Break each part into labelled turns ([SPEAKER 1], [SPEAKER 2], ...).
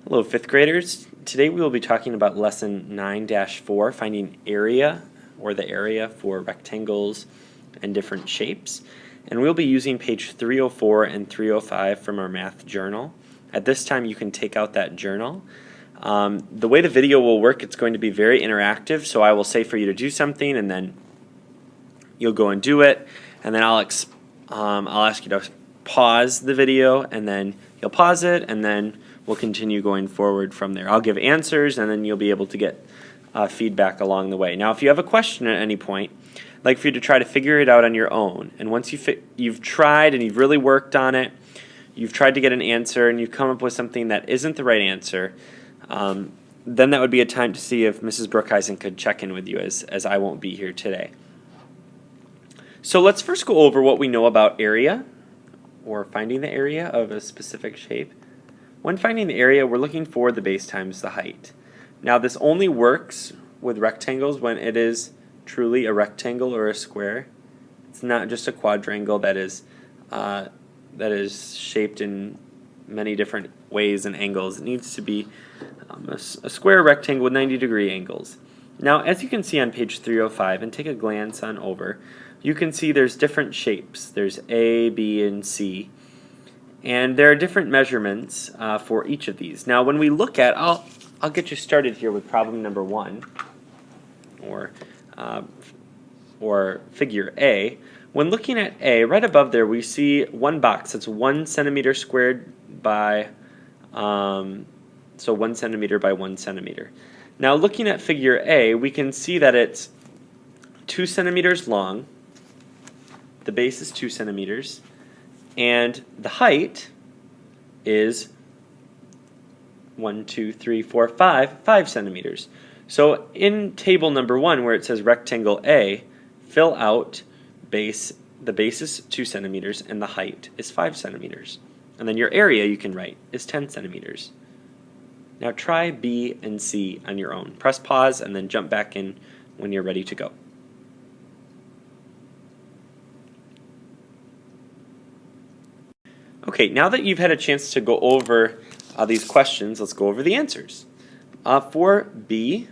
[SPEAKER 1] Hello, fifth graders. Today we will be talking about lesson 9-4, finding area or the area for rectangles and different shapes. And we'll be using page 304 and 305 from our math journal. At this time you can take out that journal. The way the video will work, it's going to be very interactive, so I will say for you to do something and then you'll go and do it, and then I'll ask you to pause the video, and then you'll pause it, and then we'll continue going forward from there. I'll give answers, and then you'll be able to get feedback along the way. Now, if you have a question at any point, I'd like for you to try to figure it out on your own. And once you've tried and you've really worked on it, you've tried to get an answer, and you've come up with something that isn't the right answer, then that would be a time to see if Mrs. Brookhuizen could check in with you, as I won't be here today. So let's first go over what we know about area, or finding the area of a specific shape. When finding the area, we're looking for the base times the height. Now, this only works with rectangles when it is truly a rectangle or a square. It's not just a quadrangle that is shaped in many different ways and angles. It needs to be a square rectangle with 90-degree angles. Now, as you can see on page 305, and take a glance on over, you can see there's different shapes. There's A, B, and C. And there are different measurements for each of these. Now, when we look at, I'll get you started here with problem number 1, or figure A. When looking at A, right above there, we see one box that's 1 centimeter squared by, so 1 centimeter by 1 centimeter. Now, looking at figure A, we can see that it's 2 centimeters long. The base is 2 centimeters. And the height is 5 centimeters. So in table number 1, where it says rectangle A, fill out base. The base is 2 centimeters and the height is 5 centimeters. And then your area, you can write, is 10 centimeters. Now try B and C on your own. Press pause and then jump back in when you're ready to go. Okay, now that you've had a chance to go over these questions, let's go over the answers. For B,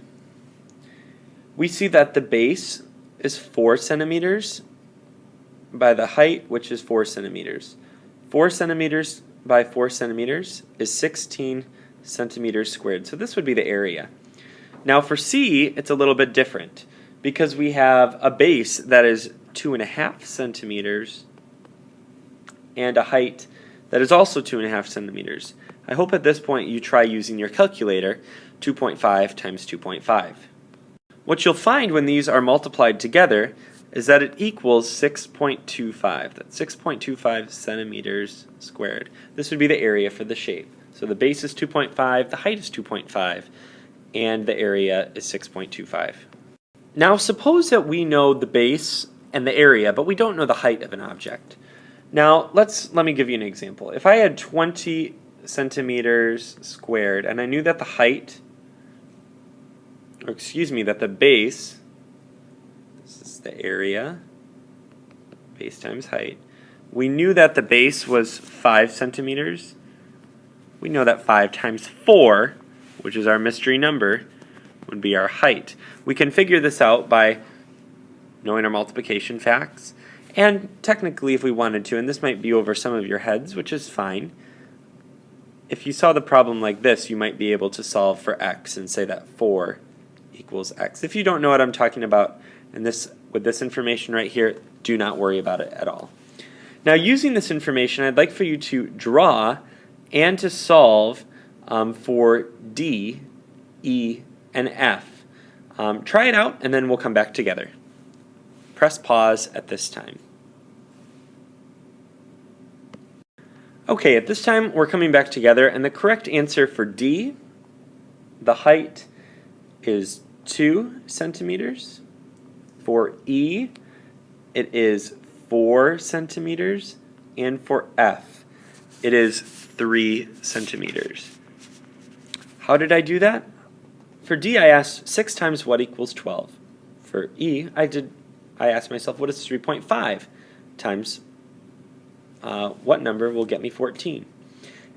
[SPEAKER 1] we see that the base is 4 centimeters by the height, which is 4 centimeters. 4 centimeters by 4 centimeters is 16 centimeters squared. So this would be the area. Now for C, it's a little bit different because we have a base that is 2.5 centimeters and a height that is also 2.5 centimeters. I hope at this point you try using your calculator, 2.5 times 2.5. What you'll find when these are multiplied together is that it equals 6.25. That's 6.25 centimeters squared. This would be the area for the shape. So the base is 2.5, the height is 2.5, and the area is 6.25. Now suppose that we know the base and the area, but we don't know the height of an object. Now, let me give you an example. If I had 20 centimeters squared and I knew that the height, or excuse me, that the base, this is the area, base times height, we knew that the base was 5 centimeters. We know that 5 times 4, which is our mystery number, would be our height. We can figure this out by knowing our multiplication facts. And technically, if we wanted to, and this might be over some of your heads, which is fine, if you saw the problem like this, you might be able to solve for x and say that 4 equals x. If you don't know what I'm talking about with this information right here, do not worry about it at all. Now, using this information, I'd like for you to draw and to solve for D, E, and F. Try it out, and then we'll come back together. Press pause at this time. Okay, at this time we're coming back together, and the correct answer for D, the height is 2 centimeters. For E, it is 4 centimeters. And for F, it is 3 centimeters. How did I do that? For D, I asked 6 times what equals 12. For E, I asked myself, what is 3.5 times what number will get me 14?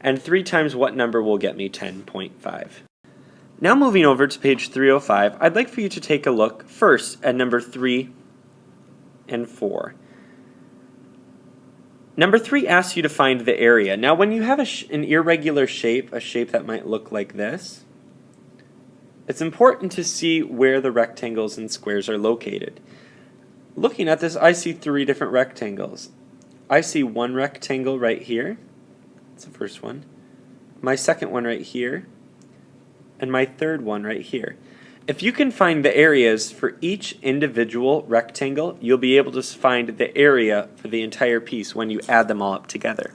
[SPEAKER 1] And 3 times what number will get me 10.5? Now moving over to page 305, I'd like for you to take a look first at number 3 and 4. Number 3 asks you to find the area. Now when you have an irregular shape, a shape that might look like this, it's important to see where the rectangles and squares are located. Looking at this, I see 3 different rectangles. I see one rectangle right here. That's the first one. My second one right here. And my third one right here. If you can find the areas for each individual rectangle, you'll be able to find the area for the entire piece when you add them all up together.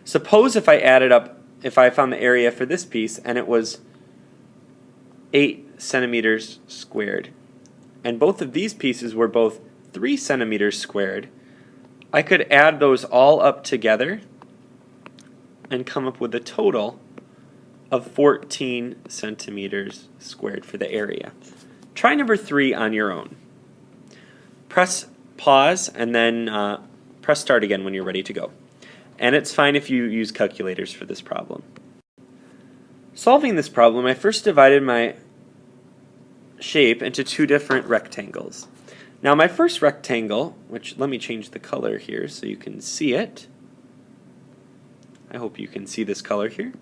[SPEAKER 1] Suppose if I found the area for this piece and it was 8 centimeters squared, and both of these pieces were both 3 centimeters squared, I could add those all up together and come up with a total of 14 centimeters squared for the area. Try number 3 on your own. Press pause and then press start again when you're ready to go. And it's fine if you use calculators for this problem. Solving this problem, I first divided my shape into 2 different rectangles. Now my first rectangle, which let me change the color here so you can see it. I hope you can see this color here.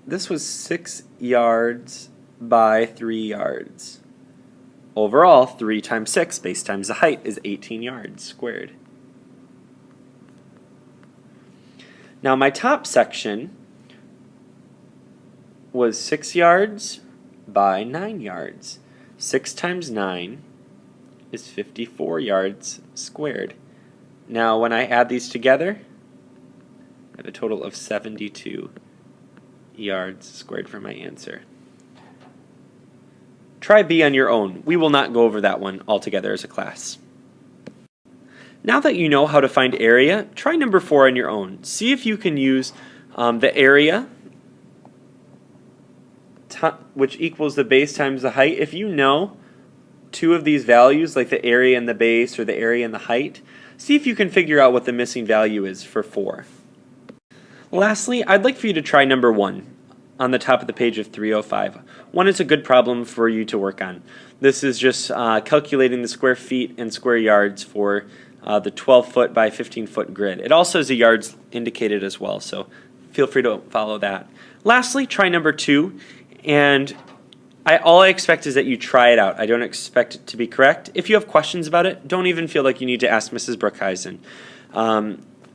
[SPEAKER 1] This was 6 yards by 3 yards. Overall, 3 times 6, base times the height, is 18 yards squared. Now my top section was 6 yards by 9 yards. 6 times 9 is 54 yards squared. Now when I add these together, I have a total of 72 yards squared for my answer. Try B on your own. We will not go over that one altogether as a class. Now that you know how to find area, try number 4 on your own. See if you can use the area, which equals the base times the height. If you know 2 of these values, like the area and the base or the area and the height, see if you can figure out what the missing value is for 4. Lastly, I'd like for you to try number 1 on the top of the page of 305. 1 is a good problem for you to work on. This is just calculating the square feet and square yards for the 12-foot by 15-foot grid. It also has the yards indicated as well, so feel free to follow that. Lastly, try number 2, and all I expect is that you try it out. I don't expect it to be correct. If you have questions about it, don't even feel like you need to ask Mrs. Brookhuizen.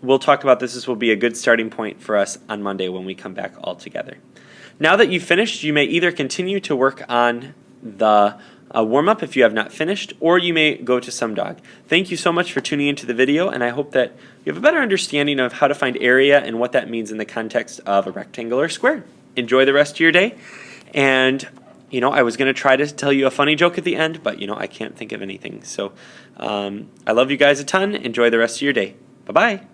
[SPEAKER 1] We'll talk about this. This will be a good starting point for us on Monday when we come back all together. Now that you've finished, you may either continue to work on the warm-up if you have not finished, or you may go to SumDog. Thank you so much for tuning into the video, and I hope that you have a better understanding of how to find area and what that means in the context of a rectangle or square. Enjoy the rest of your day, and I was going to try to tell you a funny joke at the end, but I can't think of anything. So I love you guys a ton. Enjoy the rest of your day. Bye-bye.